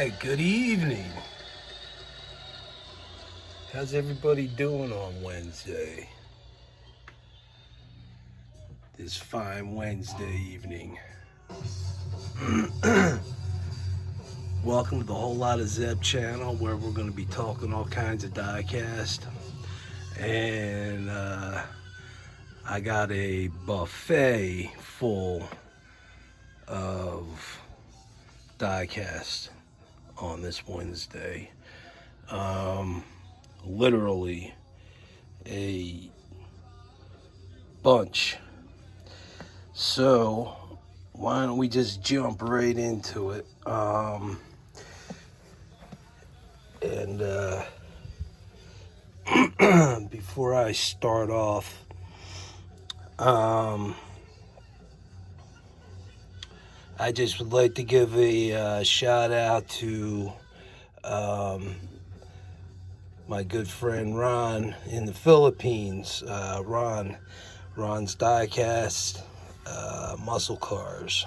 right, good evening. How's everybody doing on Wednesday? This fine Wednesday evening. Welcome to the Whole Lot of Zeb channel where we're going to be talking all kinds of diecast. And I got a buffet full of diecast on this Wednesday. Literally a bunch. So why don't we just jump right into it? Before I start off, I just would like to give a shout out to my good friend Ron in the Philippines. Ron's Diecast Muscle Cars.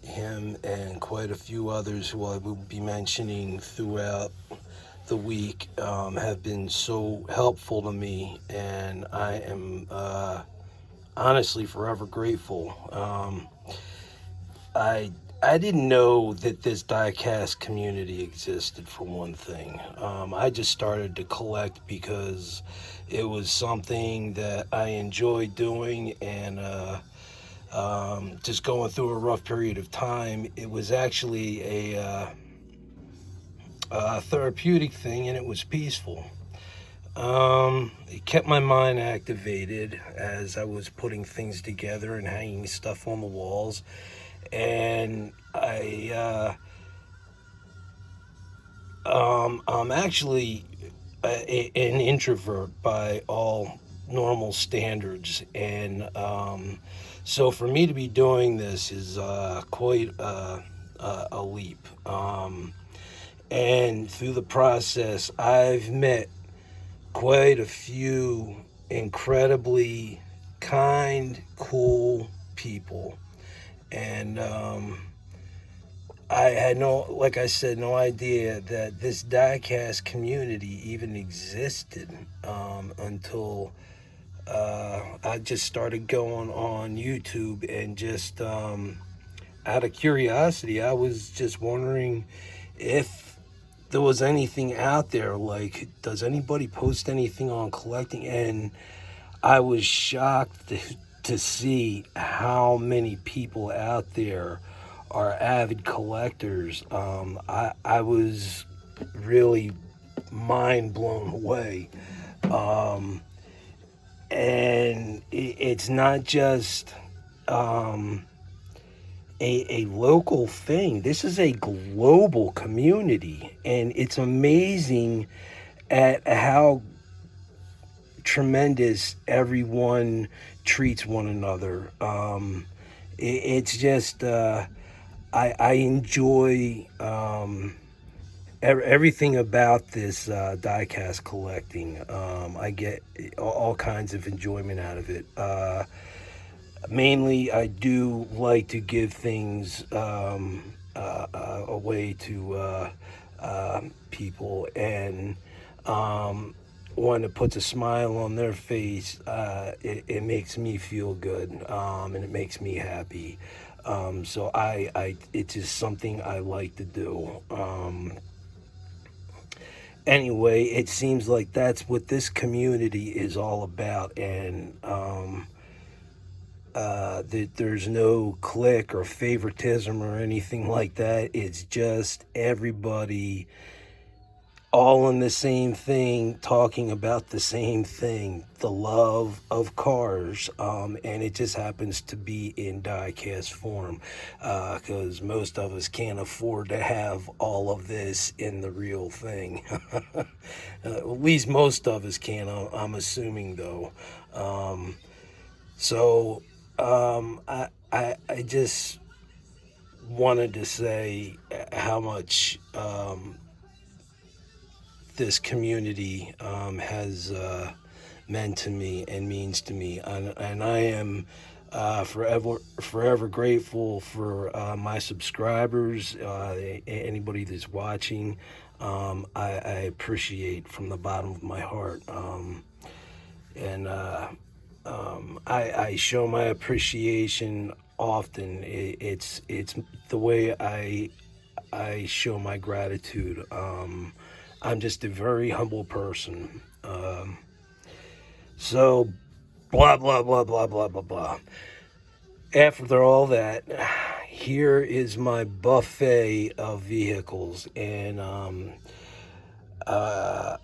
Him and quite a few others who I will be mentioning throughout the week have been so helpful to me, and I am honestly forever grateful. I didn't know that this diecast community existed, for one thing. I just started to collect because it was something that I enjoyed doing, and just going through a rough period of time. It was actually a therapeutic thing, and it was peaceful. It kept my mind activated as I was putting things together and hanging stuff on the walls. And I'm actually an introvert by all normal standards, and so for me to be doing this is quite a leap. And through the process, I've met quite a few incredibly kind, cool people. And I had like I said, no idea that this diecast community even existed until I just started going on YouTube, and just out of curiosity, I was just wondering if there was anything out there. Like, does anybody post anything on collecting? And I was shocked to see how many people out there are avid collectors. I was really mind blown away. And it's not just a local thing. This is a global community, and it's amazing at how tremendous everyone treats one another. It's just I enjoy everything about this diecast collecting. I get all kinds of enjoyment out of it. Mainly, I do like to give things away to people, and when it puts a smile on their face, it makes me feel good, and it makes me happy. So it's just something I like to do. Anyway, it seems like that's what this community is all about, and there's no clique or favoritism or anything like that. It's just everybody all in the same thing, talking about the same thing, the love of cars, and it just happens to be in diecast form, because most of us can't afford to have all of this in the real thing. At least most of us can, I'm assuming, though. I just wanted to say how much this community has meant to me and means to me, and I am Forever grateful for my subscribers, anybody that's watching. I appreciate from the bottom of my heart. And I show my appreciation often. It's the way I show my gratitude. I'm just a very humble person. So blah blah blah blah blah blah blah. After all that, here is my buffet of vehicles, and uh,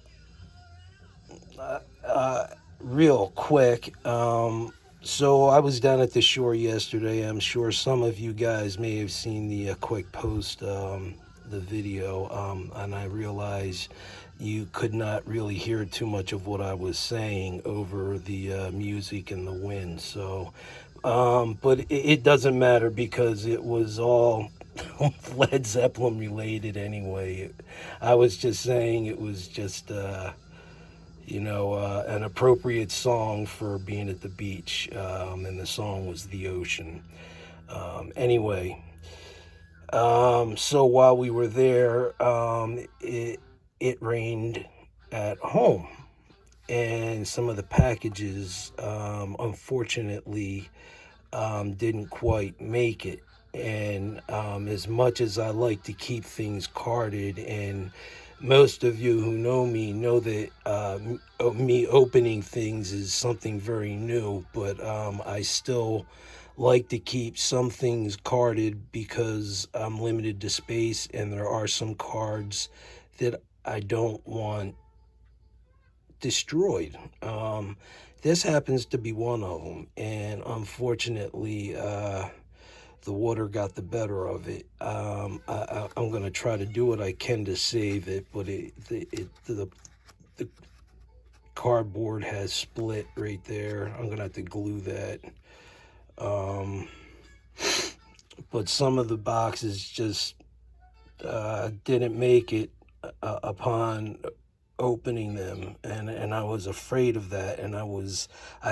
real quick. So I was down at the shore yesterday. I'm sure some of you guys may have seen the quick post, the video, and I realized you could not really hear too much of what I was saying over the music and the wind. So, but it doesn't matter because it was all Led Zeppelin related anyway. I was just saying it was just. An appropriate song for being at the beach, and the song was The Ocean. Anyway, so while we were there, it rained at home, and some of the packages, unfortunately, didn't quite make it. And as much as I like to keep things carded, and most of you who know me know that me opening things is something very new, but I still like to keep some things carded because I'm limited to space, and there are some cards that I don't want destroyed. This happens to be one of them, and unfortunately, the water got the better of it. I'm going to try to do what I can to save it, but the cardboard has split right there. I'm going to have to glue that. But some of the boxes just didn't make it upon opening them, and I was afraid of that, and I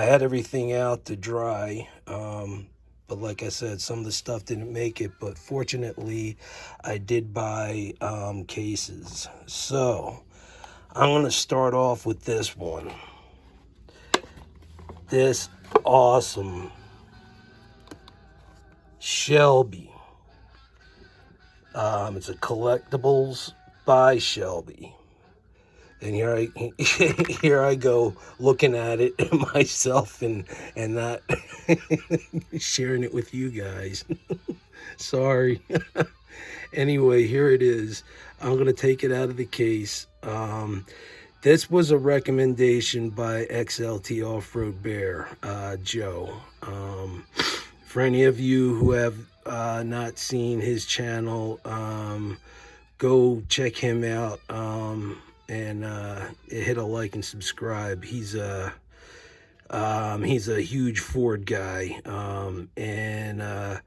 had everything out to dry. But like I said, some of the stuff didn't make it, but fortunately I did buy cases. So I'm going to start off with this one. This awesome Shelby. It's a collectibles by Shelby. And here I go looking at it myself and not sharing it with you guys. Sorry. Anyway, here it is. I'm going to take it out of the case. This was a recommendation by XLT Off-Road Bear, Joe. For any of you who have not seen his channel, go check him out. And hit a like and subscribe. He's a huge Ford guy, and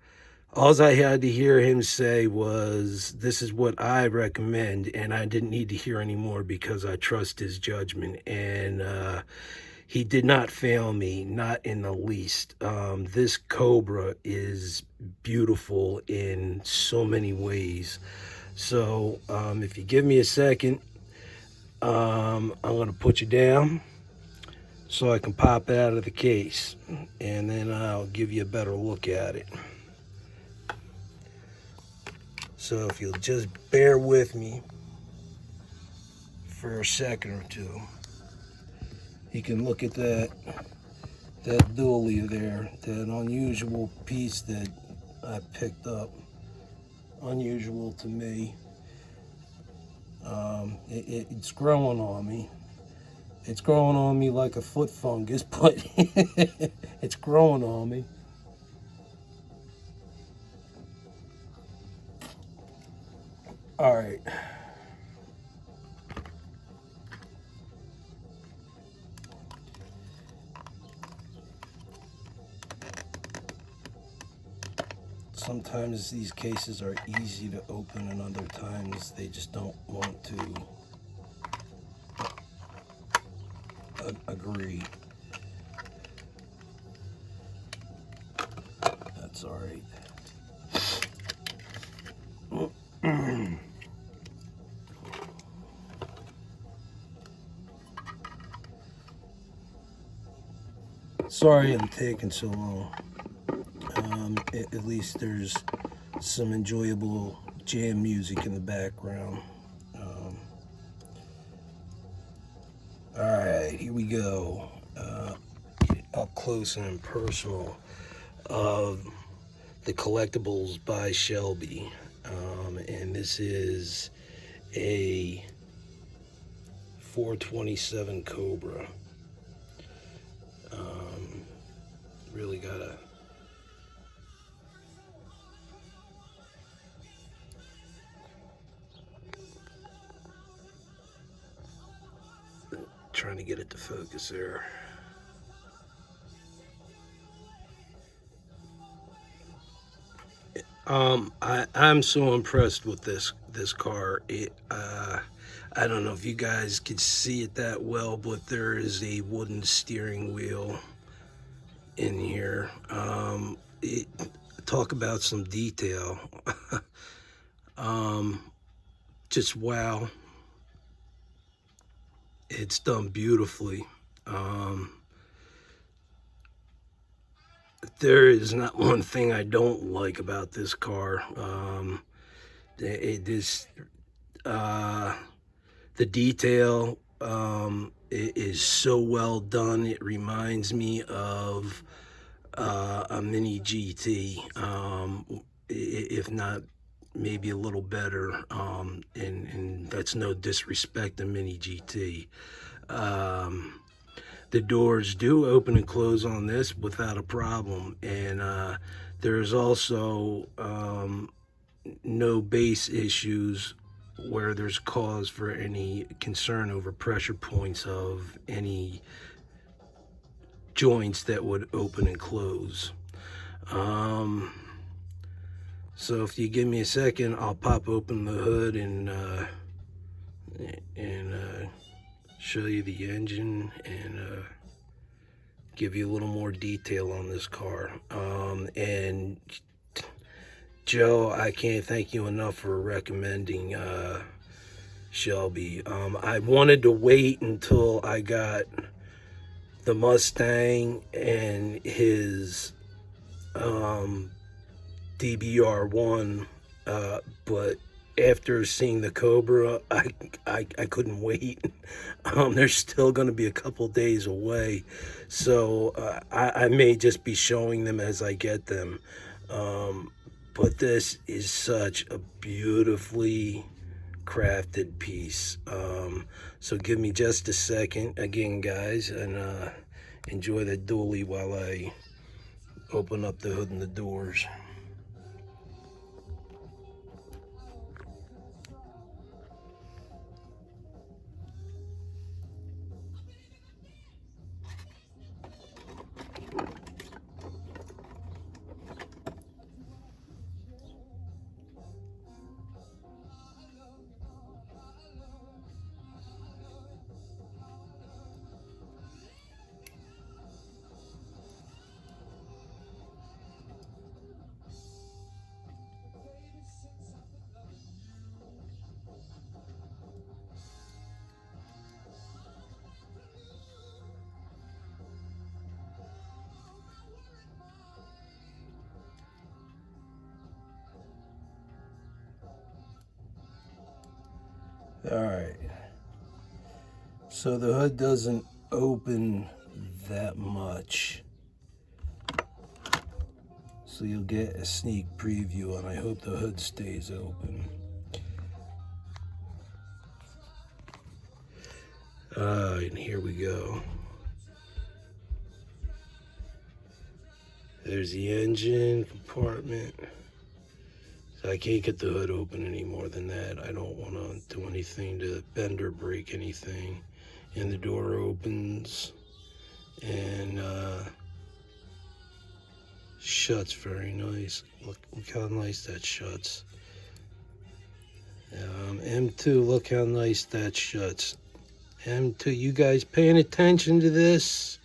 all I had to hear him say was, "This is what I recommend," and I didn't need to hear any more because I trust his judgment, and he did not fail me, not in the least. This Cobra is beautiful in so many ways. So if you give me a second, I'm going to put you down so I can pop it out of the case, and then I'll give you a better look at it. So if you'll just bear with me for a second or two, you can look at that dually there, that unusual piece that I picked up. Unusual to me. It's growing on me. It's growing on me like a foot fungus, but it's growing on me. All right. Sometimes these cases are easy to open, and other times they just don't want to agree. It's all right. Sorry I'm taking so long. At least there's some enjoyable jam music in the background. All right, here we go. Up close and personal of the collectibles by Shelby. And this is a 427 Cobra. Really gotta trying to get it to focus there. I'm so impressed with this car. I don't know if you guys could see it that well, but there is a wooden steering wheel in here. Talk about some detail. Just wow. It's done beautifully. There is not one thing I don't like about this car. The detail is so well done. It reminds me of a Mini GT, if not maybe a little better. And that's no disrespect to Mini GT. The doors do open and close on this without a problem, and there's also no base issues where there's cause for any concern over pressure points of any joints that would open and close. So if you give me a second, I'll pop open the hood and show you the engine and give you a little more detail on this car. And Joe, I can't thank you enough for recommending Shelby. I wanted to wait until I got the Mustang and his DBR1, but after seeing the Cobra, I couldn't wait. They're still going to be a couple days away, so I may just be showing them as I get them. But this is such a beautifully crafted piece. So give me just a second again, guys, and enjoy the dually while I open up the hood and the doors. All right, so the hood doesn't open that much, so you'll get a sneak preview, and I hope the hood stays open. And here we go. There's the engine compartment. So I can't get the hood open any more than that. I don't want to do anything to bend or break anything. And the door opens and shuts very nice. Look how nice that shuts. M2, look how nice that shuts. M2, you guys paying attention to this?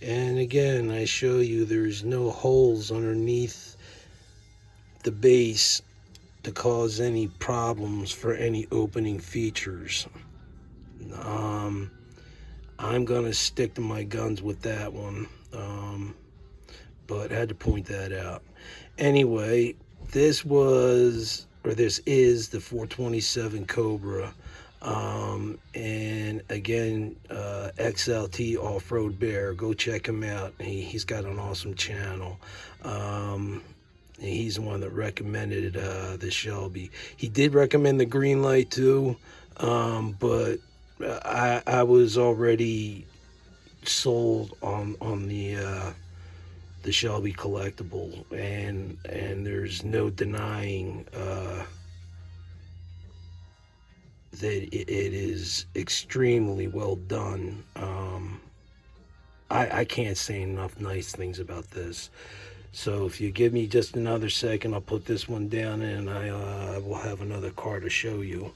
And again, I show you there's no holes underneath the base to cause any problems for any opening features. Um, I'm gonna stick to my guns with that one, but I had to point that out. Anyway, this is the 427 Cobra. And again, XLT Off Road Bear. Go check him out. He's got an awesome channel. He's the one that recommended the Shelby. He did recommend the green light too, but I was already sold on the Shelby collectible, and there's no denying that it is extremely well done. I can't say enough nice things about this. So if you give me just another second, I'll put this one down and I will have another car to show you.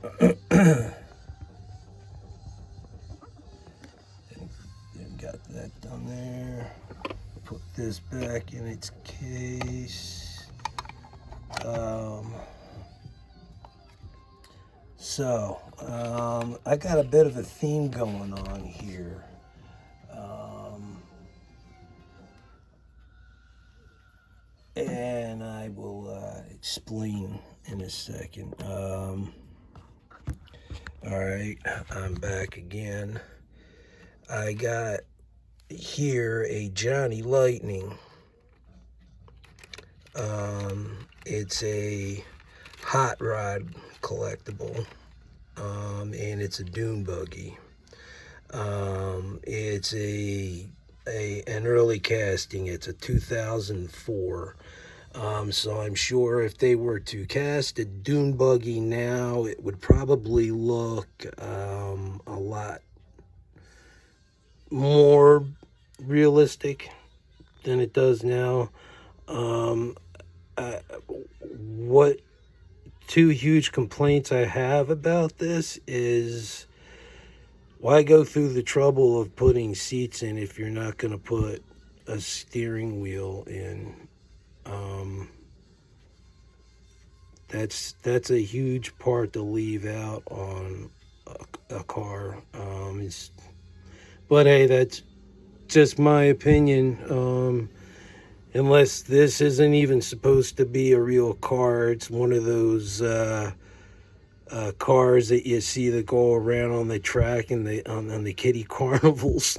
Got that done there. Put this back in its case. I got a bit of a theme going on here. And I will explain in a second. All right, I'm back again. I got here a Johnny Lightning. It's a hot rod collectible, and it's a dune buggy. It's an early casting. It's a 2004. So I'm sure if they were to cast a dune buggy now, it would probably look a lot more realistic than it does now. What two huge complaints I have about this is, why go through the trouble of putting seats in if you're not going to put a steering wheel in? That's a huge part to leave out on a car. But hey, that's just my opinion. Unless this isn't even supposed to be a real car, it's one of those cars that you see that go around on the track and on the kiddie carnivals.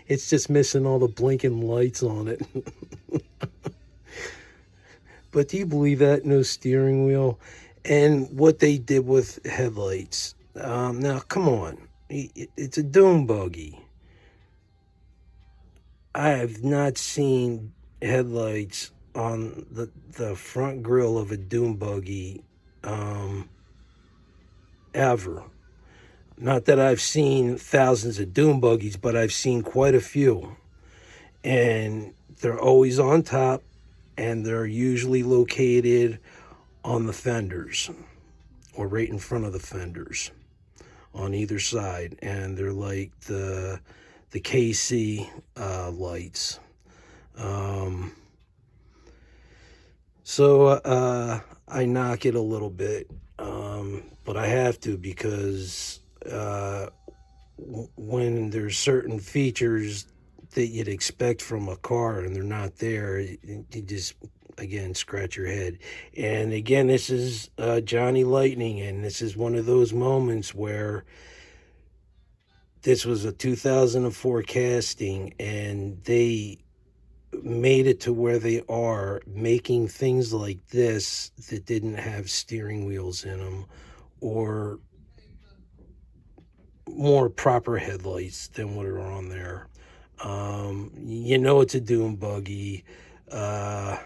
It's just missing all the blinking lights on it. But do you believe that? No steering wheel. And what they did with headlights. Now, come on. It's a dune buggy. I have not seen headlights on the front grille of a dune buggy ever. Not that I've seen thousands of dune buggies, but I've seen quite a few. And they're always on top, and they're usually located on the fenders or right in front of the fenders on either side. And they're like the KC lights. So I knock it a little bit, but I have to, because when there's certain features that you'd expect from a car and they're not there, you just, again, scratch your head. And again, this is Johnny Lightning, and this is one of those moments where this was a 2004 casting, and they made it to where they are, making things like this that didn't have steering wheels in them, or more proper headlights than what are on there. You know it's a dune buggy, but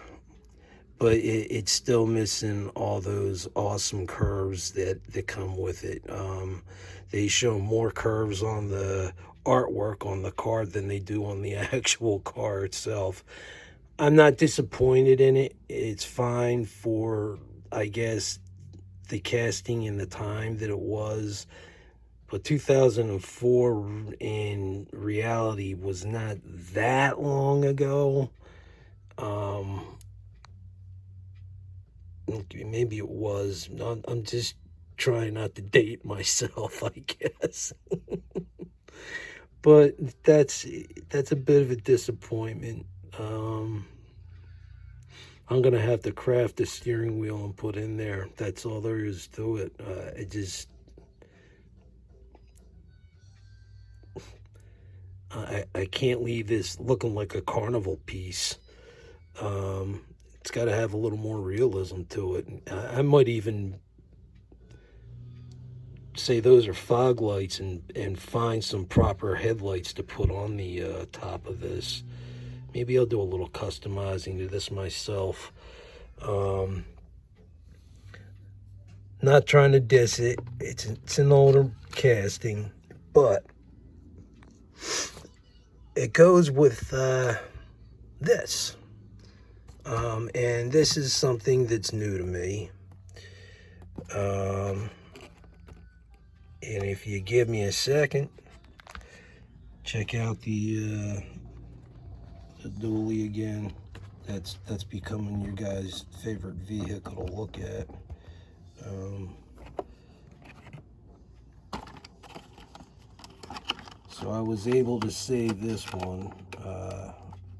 it's still missing all those awesome curves that come with it. They show more curves on the artwork on the car than they do on the actual car itself. I'm not disappointed in it. It's fine for, I guess, the casting and the time that it was. But 2004 in reality was not that long ago. Maybe it was. I'm just trying not to date myself, I guess. But that's a bit of a disappointment. I'm gonna have to craft a steering wheel and put in there. That's all there is to it. I can't leave this looking like a carnival piece. It's got to have a little more realism to it. I might even say those are fog lights and find some proper headlights to put on the top of this. Maybe I'll do a little customizing to this myself. Not trying to diss it. It's an older casting, but it goes with this. And this is something that's new to me. And if you give me a second, check out the dually again. That's becoming your guys' favorite vehicle to look at. So I was able to save this one,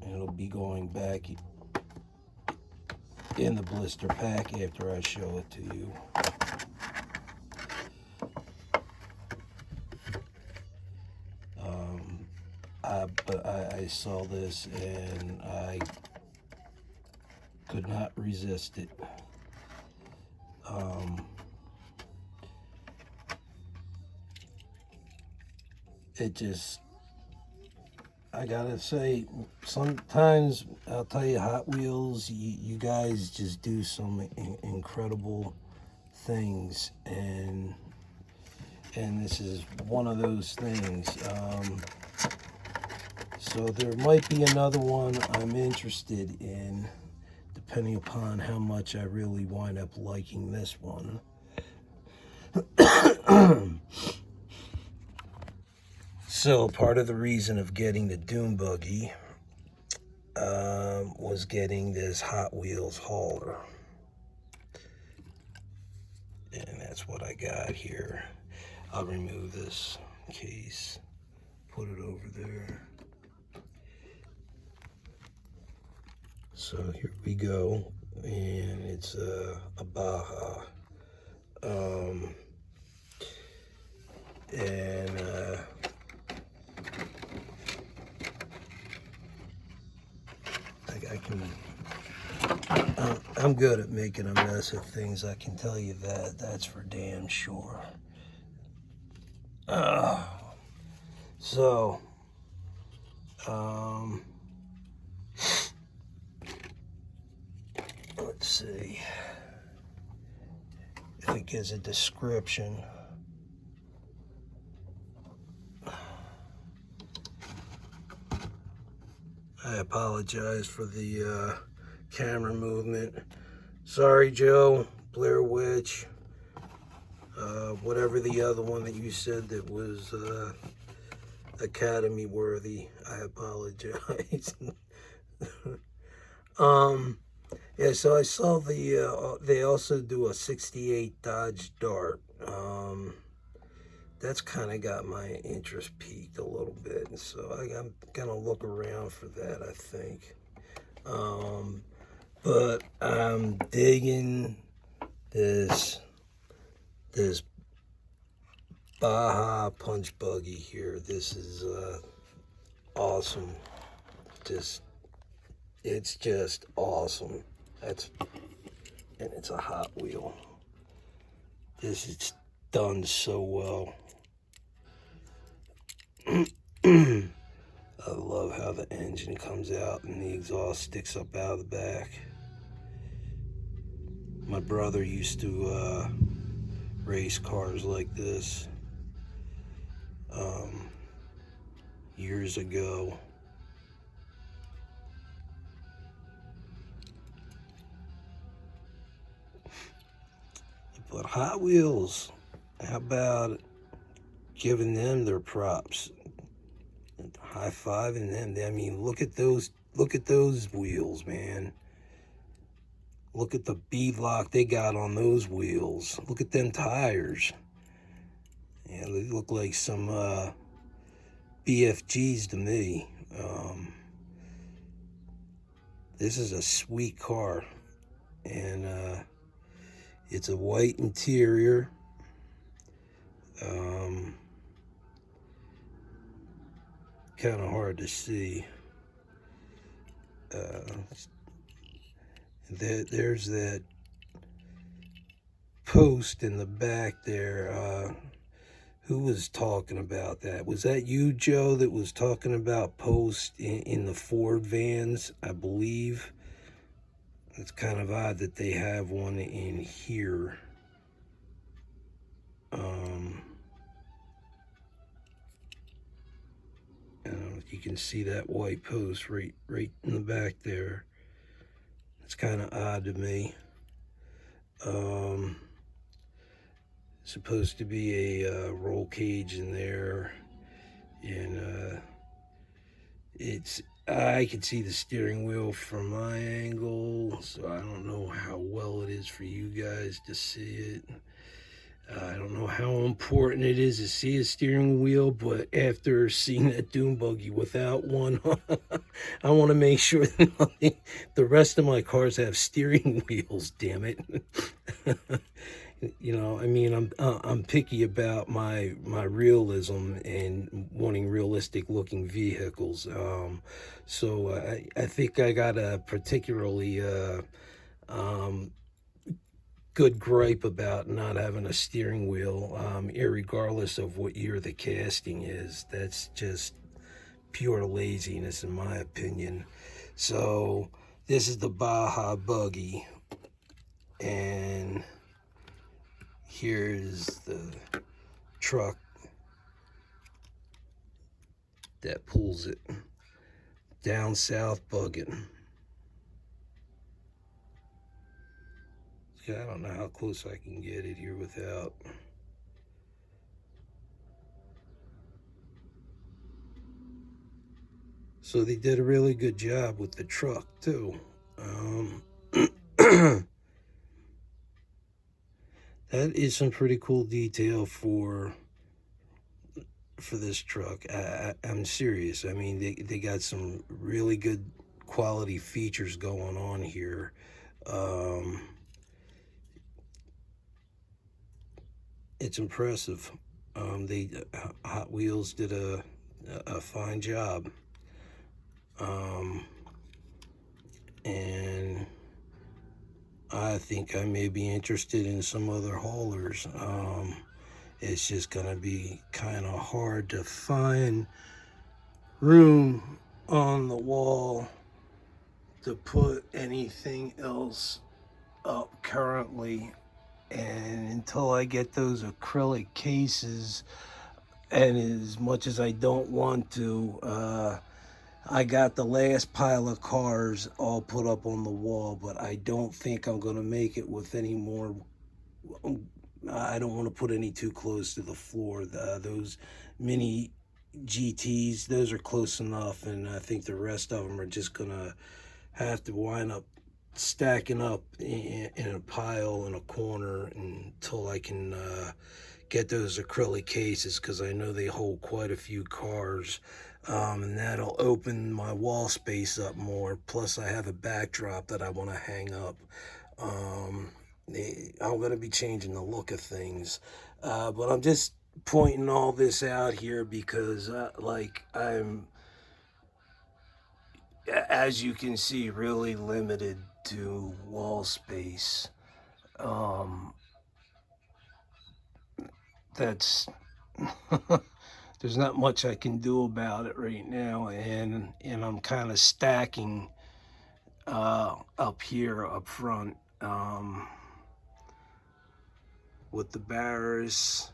and it'll be going back in the blister pack after I show it to you. But I saw this and I could not resist it. It just, I gotta say, sometimes I'll tell you, Hot Wheels, you guys just do some incredible things, and this is one of those things. So there might be another one I'm interested in, depending upon how much I really wind up liking this one. So part of the reason of getting the Doom Buggy was getting this Hot Wheels hauler. And that's what I got here. I'll remove this case, put it over there. So here we go, and it's a Baja. I'm good at making a mess of things, I can tell you that. That's for damn sure. So, let's see if it gives a description. I apologize for the camera movement. Sorry, Joe, Blair Witch, whatever the other one that you said that was Academy worthy. I apologize. Yeah, so I saw they also do a 68 Dodge Dart. That's kind of got my interest peaked a little bit, and so I'm gonna look around for that, I think. But I'm digging this Baja Punch Buggy here. This is awesome. It's just awesome. And it's a Hot Wheel. This is done so well. I love how the engine comes out and the exhaust sticks up out of the back. My brother used to race cars like this years ago. But Hot Wheels, how about it? giving them their props, high fiving them. I mean, look at those wheels, man. Look at the bead lock they got on those wheels. Look at them tires. Yeah, they look like some BFGs to me. This is a sweet car, and it's a white interior. Kind of hard to see. There's that post in the back there. Who was talking about that? Was that you, Joe, that was talking about post in the Ford vans, I believe? It's kind of odd that they have one in here. I don't know if you can see that white post right in the back there. It's kind of odd to me. Supposed to be a roll cage in there, and I can see the steering wheel from my angle, so I don't know how well it is for you guys to see it. I don't know how important it is to see a steering wheel, but after seeing that dune buggy without one, I want to make sure that the rest of my cars have steering wheels. Damn it! You know, I mean, I'm picky about my realism and wanting realistic looking vehicles. So I think I got a particularly good gripe about not having a steering wheel, irregardless of what year the casting is. That's just pure laziness, in my opinion. So this is the Baja Buggy, and here's the truck that pulls it. Down south bugging. I don't know how close I can get it here without. So they did a really good job with the truck too. That is some pretty cool detail for this truck. I'm serious. I mean, they got some really good quality features going on here. It's impressive. Hot Wheels did a fine job. And I think I may be interested in some other haulers. It's just gonna be kind of hard to find room on the wall to put anything else up currently, and until I get those acrylic cases, and as much as I don't want to, I got the last pile of cars all put up on the wall, but I don't think I'm gonna make it with any more. I don't want to put any too close to the floor. Those mini GTs, those are close enough, and I think the rest of them are just gonna have to wind up stacking up in a pile in a corner until I can get those acrylic cases, because I know they hold quite a few cars, and that'll open my wall space up more. Plus I have a backdrop that I want to hang up. I'm going to be changing the look of things, but I'm just pointing all this out here because I'm, as you can see, really limited to wall space. That's there's not much I can do about it right now, and I'm kind of stacking up here up front with the Barris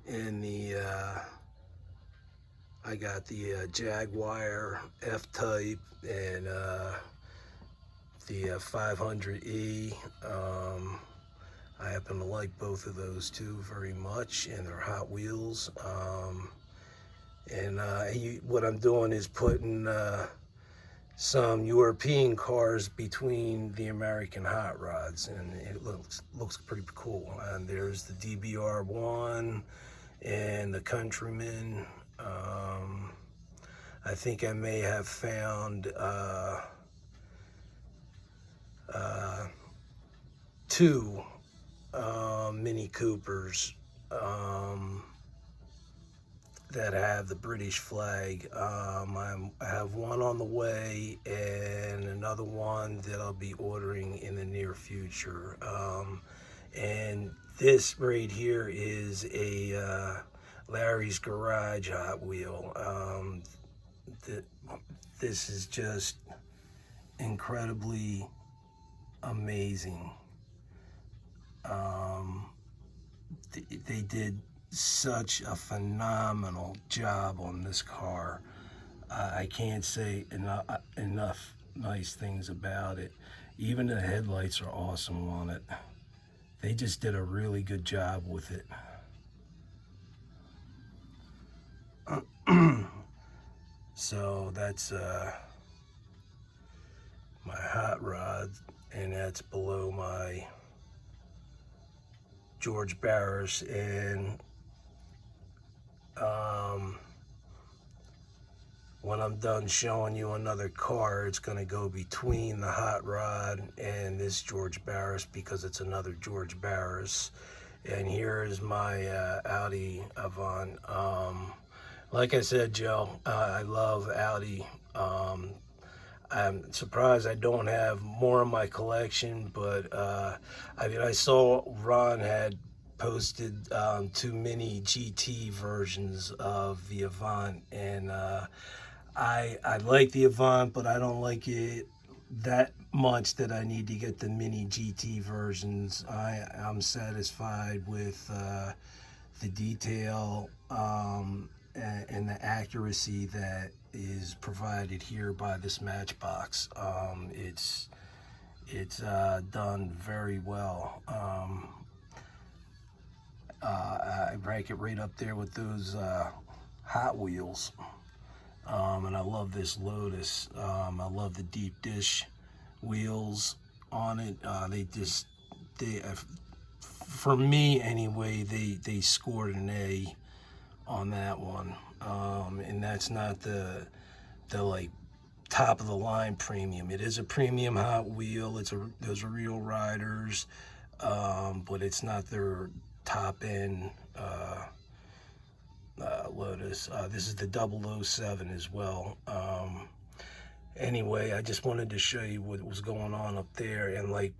and the I got the Jaguar F-Type and the 500E. I happen to like both of those two very much, and they're Hot Wheels. What I'm doing is putting some European cars between the American hot rods, and it looks pretty cool. And there's the DBR1 and the Countryman. I think I may have found two Mini Coopers that have the British flag. I have one on the way and another one that I'll be ordering in the near future. And this right here is a Larry's Garage Hot Wheel. This is just incredibly amazing. They did such a phenomenal job on this car. I can't say enough nice things about it. Even the headlights are awesome on it. They just did a really good job with it. So that's my hot rod, and that's below my George Barris. And when I'm done showing you another car, it's going to go between the hot rod and this George Barris, because it's another George Barris. And here is my Audi Avant. Like I said, Joe, I love Audi. I'm surprised I don't have more in my collection, but I saw Ron had posted 2 mini GT versions of the Avant, and I like the Avant, but I don't like it that much that I need to get the mini GT versions. I'm satisfied with the detail and the accuracy that is provided here by this Matchbox. It's done very well. I rank it right up there with those Hot Wheels. And I love this Lotus. I love the deep dish wheels on it. For me anyway, they scored an A on that one. And that's not the like top of the line premium. It is a premium Hot Wheel. Those are real riders, but it's not their top end Lotus. This is the 007 as well. Anyway, I just wanted to show you what was going on up there, and like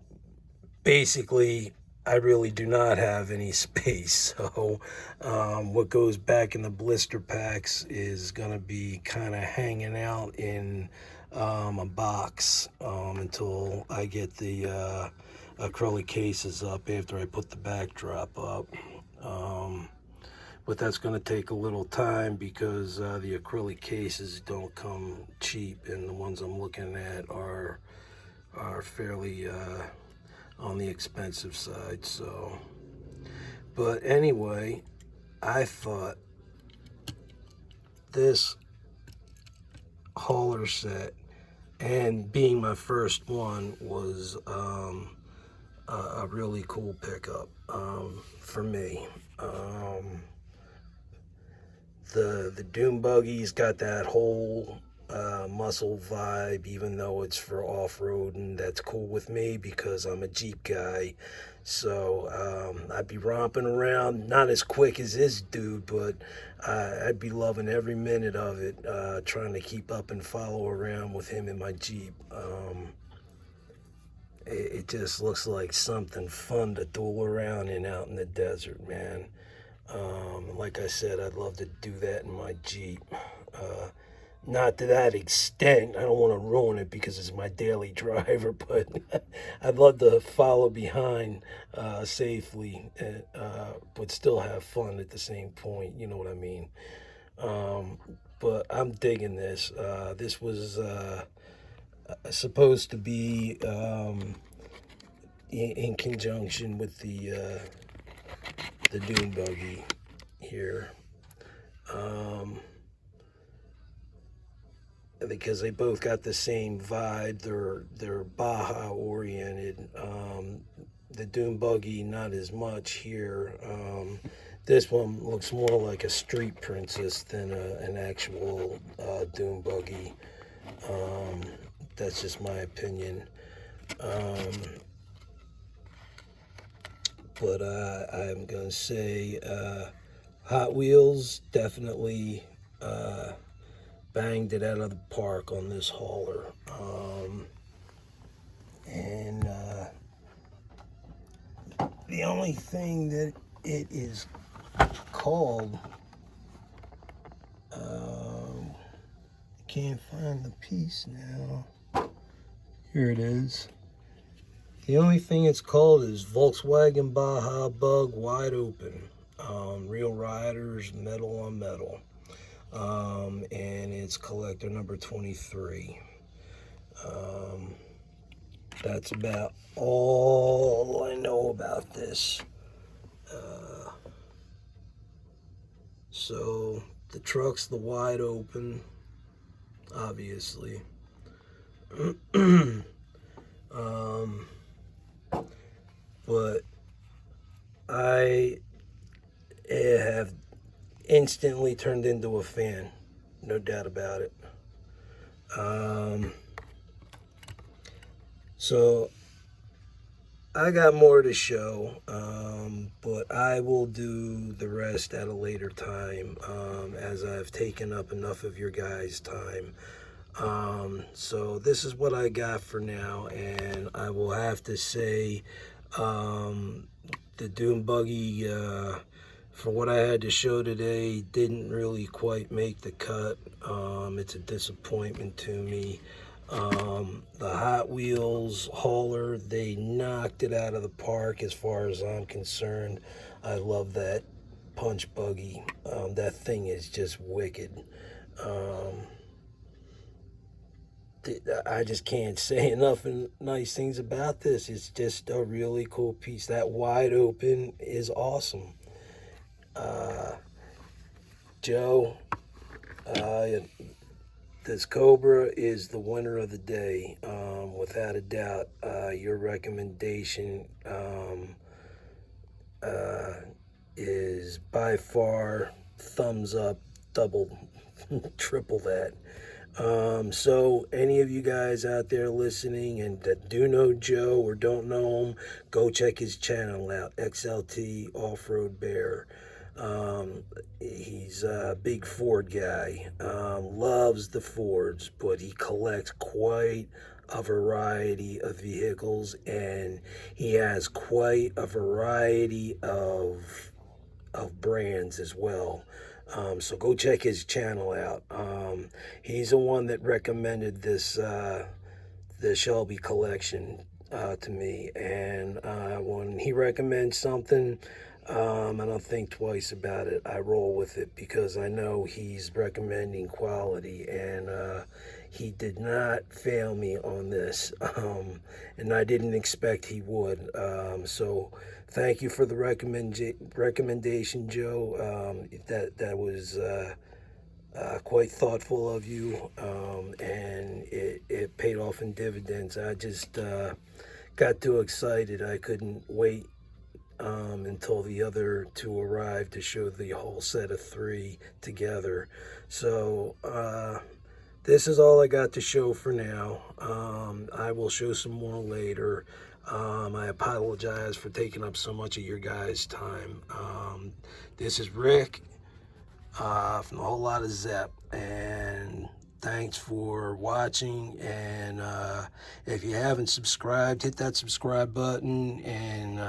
basically I really do not have any space, so what goes back in the blister packs is gonna be kind of hanging out in a box until I get the acrylic cases up after I put the backdrop up. But that's going to take a little time because the acrylic cases don't come cheap, and the ones I'm looking at are fairly on the expensive side. So, but anyway, I thought this hauler set, and being my first one, was a really cool pickup for me. The Doom Buggy's got that whole muscle vibe, even though it's for off-road, and that's cool with me because I'm a Jeep guy. So I'd be romping around, not as quick as this dude, but I'd be loving every minute of it, trying to keep up and follow around with him in my Jeep. It just looks like something fun to tool around in out in the desert, man. Like I said, I'd love to do that in my Jeep. Not to that extent. I don't want to ruin it because it's my daily driver, but I'd love to follow behind safely, but still have fun at the same point. You know what I mean? But I'm digging this. This was supposed to be in conjunction with the dune buggy here. Because they both got the same vibe. They're Baja oriented. The dune buggy not as much here. This one looks more like a street princess than an actual dune buggy. That's just my opinion. But I'm gonna say Hot Wheels definitely banged it out of the park on this hauler. And the only thing that it is called, can't find the piece now. Here it is. The only thing it's called is Volkswagen Baja Bug Wide Open. Real riders, metal on metal. And it's collector number 23. That's about all I know about this. So the truck's the wide open, obviously. But I have instantly turned into a fan, no doubt about it. So I got more to show, but I will do the rest at a later time, as I've taken up enough of your guys' time. So this is what I got for now, and I will have to say the dune buggy, for what I had to show today, didn't really quite make the cut. It's a disappointment to me. The Hot Wheels hauler, they knocked it out of the park as far as I'm concerned. I love that punch buggy. That thing is just wicked. I just can't say enough nice things about this. It's just a really cool piece. That wide open is awesome. Joe, this Cobra is the winner of the day, without a doubt. Your recommendation is by far thumbs up, double, triple that. So any of you guys out there listening and that do know Joe or don't know him, go check his channel out, XLT Off-Road Bear. He's a big Ford guy, loves the Fords, but he collects quite a variety of vehicles, and he has quite a variety of brands as well. So go check his channel out. He's the one that recommended this the Shelby collection to me, and when he recommends something, I don't think twice about it. I roll with it because I know he's recommending quality, and he did not fail me on this, and I didn't expect he would. So thank you for the recommendation, Joe. That was quite thoughtful of you, and it paid off in dividends. I just got too excited. I couldn't wait until the other two arrived to show the whole set of three together. So this is all I got to show for now. I will show some more later. I apologize for taking up so much of your guys' time. This is Rick from a whole lot of Zepp, and thanks for watching. And if you haven't subscribed, hit that subscribe button and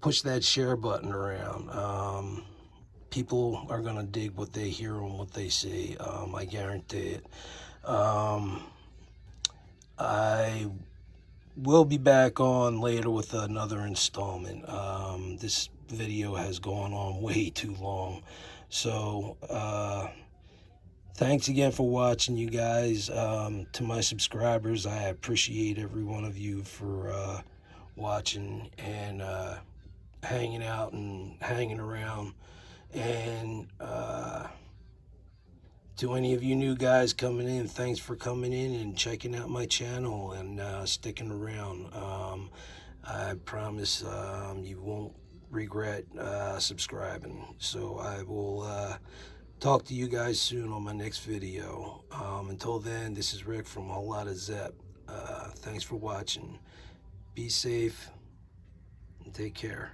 push that share button around. People are gonna dig what they hear and what they see. I guarantee it. I will be back on later with another installment. This video has gone on way too long. So thanks again for watching, you guys. To my subscribers, I appreciate every one of you for watching and hanging out and hanging around. And to any of you new guys coming in, thanks for coming in and checking out my channel and sticking around. I promise you won't regret subscribing. So I will talk to you guys soon on my next video. Until then, this is Rick from a whole lot of Zepp. Thanks for watching. Be safe and take care.